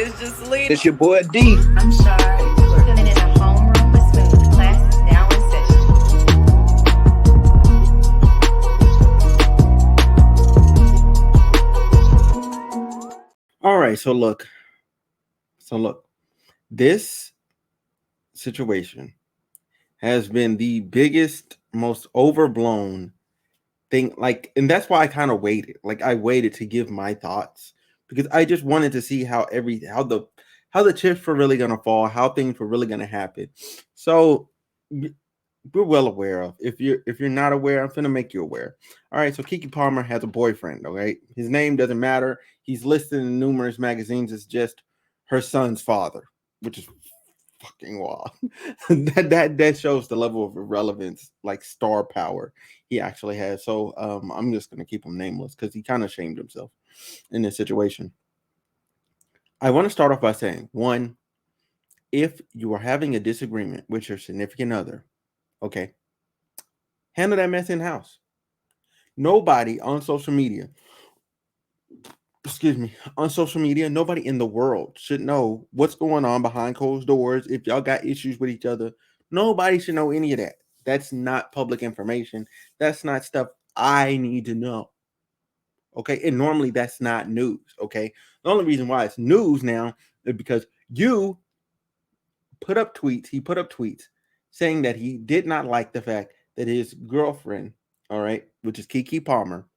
It's just Lena. It's your boy D. I'm sorry. We're in a homeroom with Smooth. Class is now in session. All right, so look, this situation has been the biggest, most overblown thing. Like, and that's why I kind of waited. Like, I waited to give my thoughts because I just wanted to see how the chips were really gonna fall, how things were really gonna happen. So we're well aware of. If you're not aware, I'm gonna make you aware. All right, so Keke Palmer has a boyfriend. All right, his name doesn't matter. He's listed in numerous magazines as just her son's father, which is fucking wild. that shows the level of irrelevance, like star power, he actually has. So I'm just gonna keep him nameless because he kind of shamed himself in this situation. I want to start off by saying, one, if you are having a disagreement with your significant other, okay, handle that mess in house. Nobody on social media, nobody in the world should know what's going on behind closed doors. If y'all got issues with each other, nobody should know any of that. That's not public information. That's not stuff I need to know. Okay. And normally that's not news. Okay. The only reason why it's news now is because he put up tweets saying that he did not like the fact that his girlfriend, all right, which is Keke Palmer,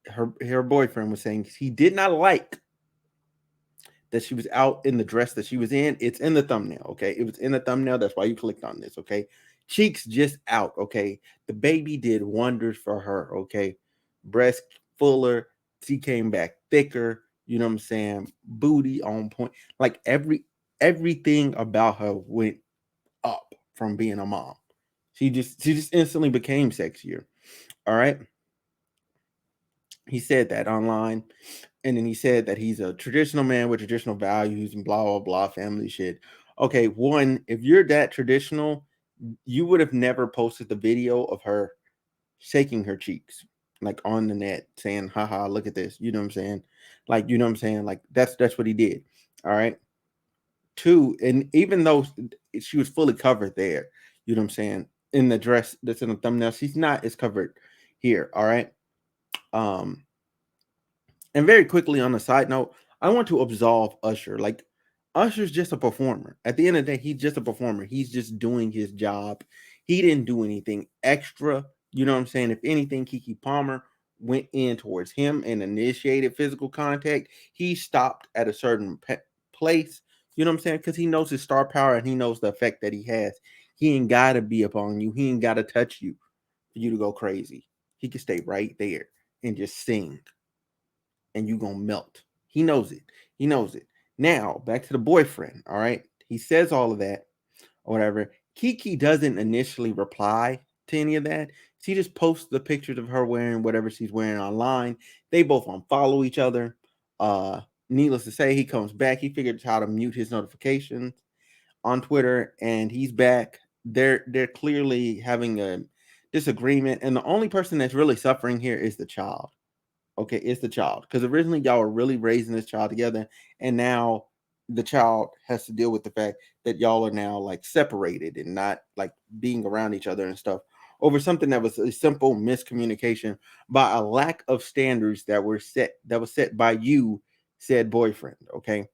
her boyfriend was saying he did not like that she was out in the dress that she was in. It's in the thumbnail, okay? It was in the thumbnail. That's why you clicked on this, okay? Cheeks just out, okay? The baby did wonders for her, okay? Breast fuller. She came back thicker. You know what I'm saying? Booty on point. Like everything about her went up from being a mom. She just instantly became sexier. All right. He said that online. And then he said that he's a traditional man with traditional values and blah, blah, blah, family shit. Okay, one, if you're that traditional, you would have never posted the video of her shaking her cheeks, like on the net, saying, haha, look at this. You know what I'm saying? Like, you know what I'm saying? Like, that's what he did. All right. Two, and even though she was fully covered there, you know what I'm saying? In the dress that's in the thumbnail, she's not as covered here. All right. And very quickly on a side note, I want to absolve Usher. Like, Usher's just a performer. At the end of the day, he's just a performer. He's just doing his job. He didn't do anything extra. You know what I'm saying? If anything, Keke Palmer went in towards him and initiated physical contact. He stopped at a certain place. You know what I'm saying? Because he knows his star power and he knows the effect that he has. He ain't got to be up on you. He ain't got to touch you for you to go crazy. He can stay right there and just sing and you gonna melt. He knows it. He knows it. Now, back to the boyfriend. All right. He says all of that or whatever. Keke doesn't initially reply to any of that. She just posts the pictures of her wearing whatever she's wearing online. They both unfollow each other. Needless to say, he comes back. He figured out how to mute his notifications on Twitter, and he's back. They're clearly having a disagreement, and the only person that's really suffering here is the child. Okay, it's the child. Because originally y'all were really raising this child together, and now the child has to deal with the fact that y'all are now like separated and not like being around each other and stuff over something that was a simple miscommunication by a lack of standards that was set by you, said boyfriend. Okay.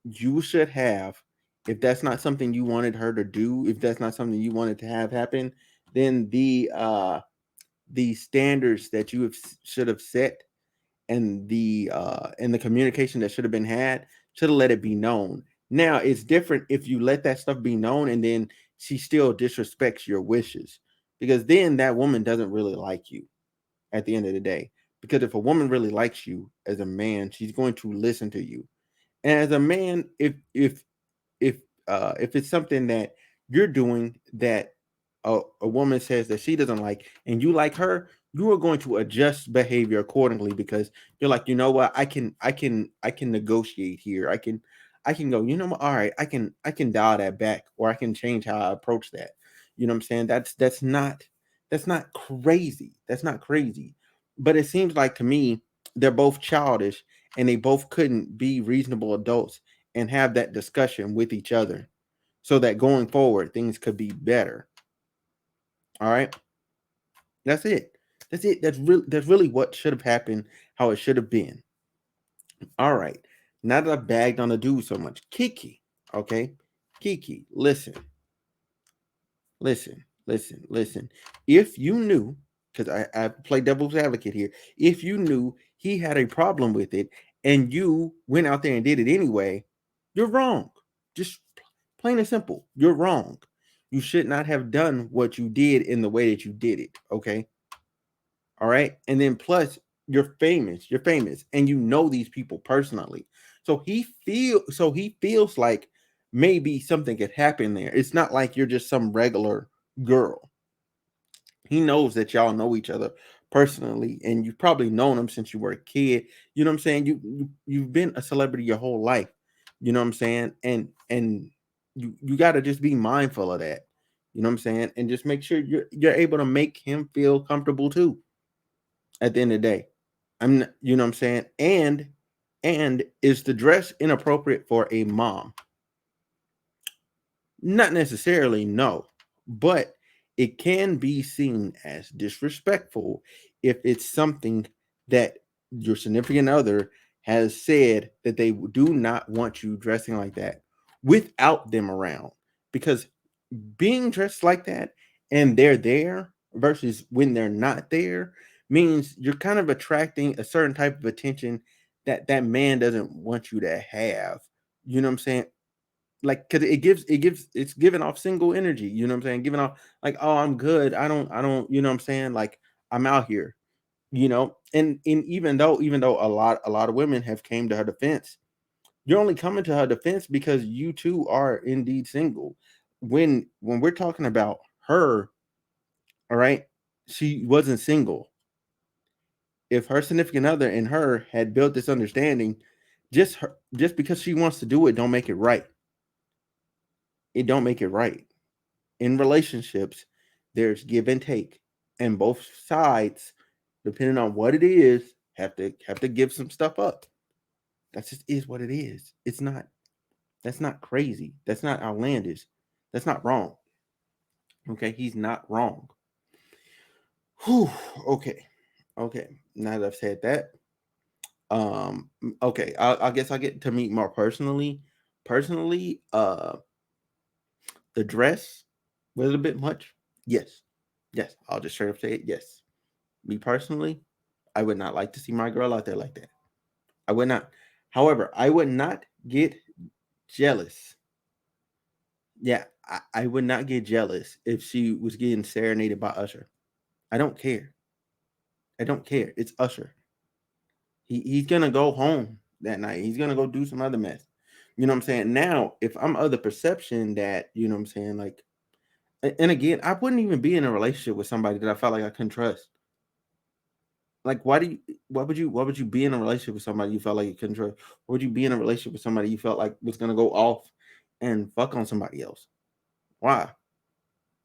You should have, if that's not something you wanted her to do, if that's not something you wanted to have happen, then the standards that you should have set and the communication that should have been had should have let it be known. Now it's different if you let that stuff be known and then she still disrespects your wishes, because then that woman doesn't really like you at the end of the day. Because if a woman really likes you as a man, she's going to listen to you. And as a man, if it's something that you're doing that a woman says that she doesn't like and you like her, you are going to adjust behavior accordingly, because you're like, you know what, I can negotiate here. I can go, you know what, all right, I can dial that back, or I can change how I approach that. You know what I'm saying? That's not crazy. That's not crazy. But it seems like to me they're both childish, and they both couldn't be reasonable adults and have that discussion with each other so that going forward things could be better. All right. That's it. That's it. That's really what should have happened, how it should have been. All right. Now that I've bagged on the dude so much, Keke, okay? Keke, listen. If you knew, because I play devil's advocate here, if you knew he had a problem with it and you went out there and did it anyway, you're wrong. Just plain and simple, you're wrong. You should not have done what you did in the way that you did it, okay? All right. And then plus you're famous and you know these people personally. So he feels like maybe something could happen there. It's not like you're just some regular girl. He knows that y'all know each other personally and you've probably known him since you were a kid. You know what I'm saying? You've been a celebrity your whole life. You know what I'm saying? And you got to just be mindful of that. You know what I'm saying? And just make sure you're able to make him feel comfortable too at the end of the day. You know what I'm saying? And is the dress inappropriate for a mom? Not necessarily, no, but it can be seen as disrespectful if it's something that your significant other has said that they do not want you dressing like that without them around. Because being dressed like that and they're there versus when they're not there means you're kind of attracting a certain type of attention that that man doesn't want you to have. You know what I'm saying? Like, because it's giving off single energy. You know what I'm saying? Giving off like, oh, I'm good. I don't. You know what I'm saying? Like, I'm out here. And even though a lot of women have came to her defense, you're only coming to her defense because you two are indeed single. When we're talking about her, all right, she wasn't single. If her significant other and her had built this understanding, just because she wants to do it, don't make it right. It don't make it right. In relationships, there's give and take, and both sides, depending on what it is, have to give some stuff up. That just is what it is. It's not. That's not crazy. That's not outlandish. That's not wrong. Okay, he's not wrong. Whew, okay, okay. Now that I've said that, okay. I guess I get to meet more personally. Personally, the dress was a bit much. Yes, yes. I'll just straight up say it. Yes, me personally, I would not like to see my girl out there like that. I would not. However, I would not get jealous. Yeah, I would not get jealous if she was getting serenaded by Usher. I don't care. I don't care. It's Usher. He's gonna go home that night. He's gonna go do some other mess. You know what I'm saying? Now, if I'm of the perception that, you know what I'm saying, like, and again, I wouldn't even be in a relationship with somebody that I felt like I couldn't trust. Like, why would you be in a relationship with somebody you felt like you couldn't trust? Why would you be in a relationship with somebody you felt like was gonna go off and fuck on somebody else? Why?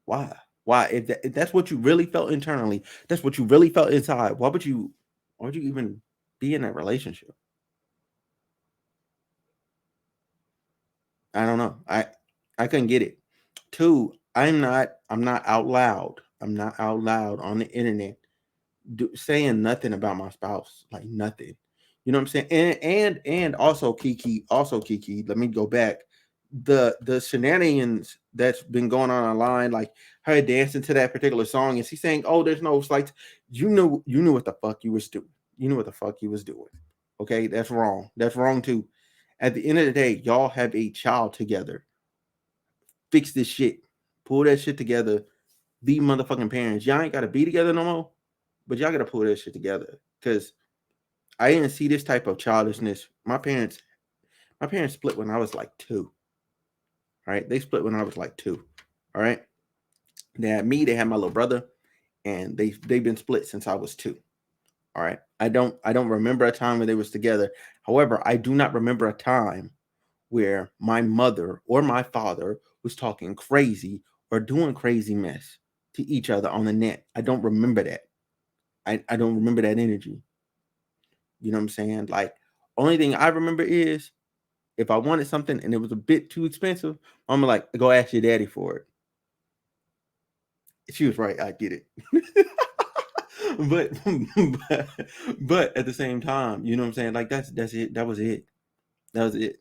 Why? Why? If that's what you really felt internally, that's what you really felt inside. Why would you even be in that relationship? I don't know. I couldn't get it. Two, I'm not out loud. I'm not out loud on the internet saying nothing about my spouse, like nothing. You know what I'm saying? And also Kiki, let me go back. The shenanigans that's been going on online, like her dancing to that particular song, and she's saying, "Oh, there's no slight." You knew what the fuck you was doing. You knew what the fuck you was doing. Okay, that's wrong. That's wrong too. At the end of the day, y'all have a child together. Fix this shit. Pull that shit together. Be motherfucking parents. Y'all ain't gotta be together no more, but y'all gotta pull that shit together. Cause I didn't see this type of childishness. My parents split when I was like 2. All right. They split when I was like 2. All right. They had me, they had my little brother, and they've been split since I was 2. All right. I don't remember a time when they was together. However, I do not remember a time where my mother or my father was talking crazy or doing crazy mess to each other on the net. I don't remember that. I don't remember that energy. You know what I'm saying? Like, Only thing I remember is if I wanted something and it was a bit too expensive, I'm like, go ask your daddy for it. She was right. I get it. but, but at the same time, you know what I'm saying? Like that's it. That was it. That was it.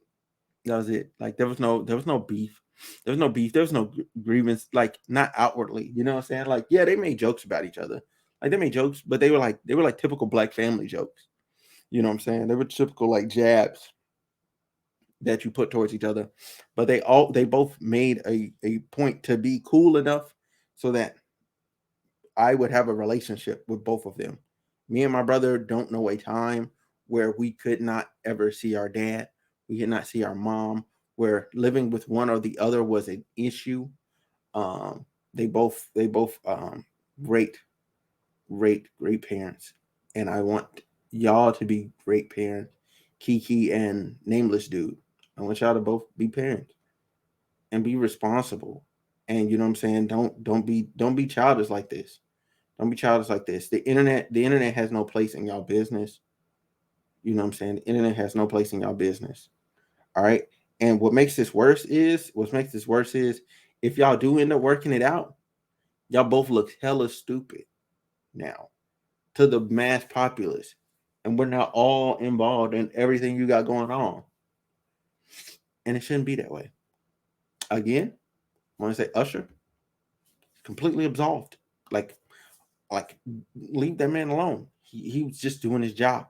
That was it. Like there was no beef. There was no beef. There was no grievance. Like not outwardly. You know what I'm saying? Like yeah, they made jokes about each other. Like they made jokes, but they were like typical black family jokes. You know what I'm saying? They were typical like jabs that you put towards each other. But they both made a point to be cool enough so that I would have a relationship with both of them. Me and my brother don't know a time where we could not ever see our dad. We could not see our mom. Where living with one or the other was an issue. They both great great parents, and I want y'all to be great parents. Keke and Nameless Dude. I want y'all to both be parents and be responsible. And you know what I'm saying? Don't be childish like this. Don't be childish like this. The internet has no place in y'all business. You know what I'm saying? The internet has no place in y'all business. All right. And what makes this worse is if y'all do end up working it out, y'all both look hella stupid now to the mass populace. And we're not all involved in everything you got going on. And it shouldn't be that way. Again, I want to say Usher, completely absolved. Like leave that man alone. He was just doing his job.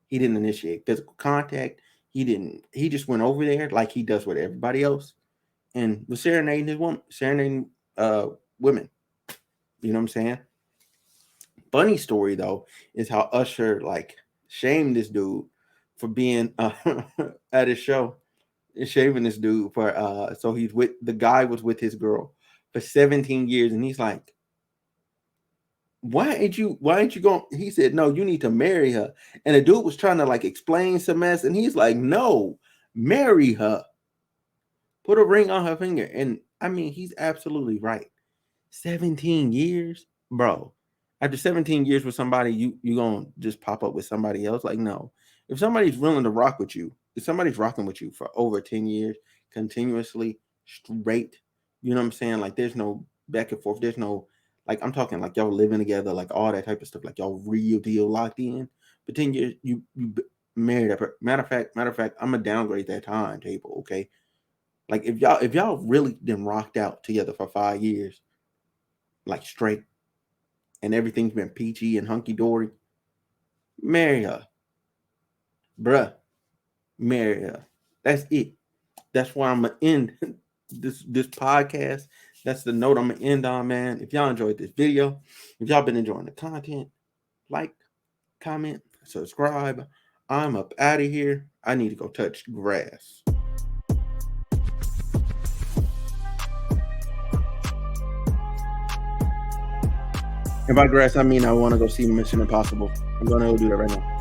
He didn't initiate physical contact. He just went over there like he does with everybody else and was serenading women. You know what I'm saying? Funny story though is how Usher like shamed this dude for being at his show, shaving this dude for so he's with the guy was with his girl for 17 years, and he's like, why ain't you going? He said, no, you need to marry her. And the dude was trying to like explain some mess, and he's like, no, marry her, put a ring on her finger. And I mean, he's absolutely right. 17 years, bro. After 17 years with somebody, you gonna just pop up with somebody else? Like, no. If somebody's willing to rock with you, if somebody's rocking with you for over 10 years, continuously, straight, you know what I'm saying? Like, there's no back and forth. There's no, like, I'm talking like y'all living together, like all that type of stuff, like y'all real deal locked in. But 10 years, you married that. Matter of fact, I'm gonna downgrade that timetable, okay? Like if y'all really been rocked out together for 5 years, like straight, and everything's been peachy and hunky dory, marry her, bruh. Marry her. That's it. That's where I'm gonna end this podcast. That's the note I'm gonna end on, man. If y'all enjoyed this video, if y'all been enjoying the content, like, comment, subscribe. I'm up out of here. I need to go touch grass. And by grass, I mean I want to go see Mission Impossible. I'm gonna go do that right now.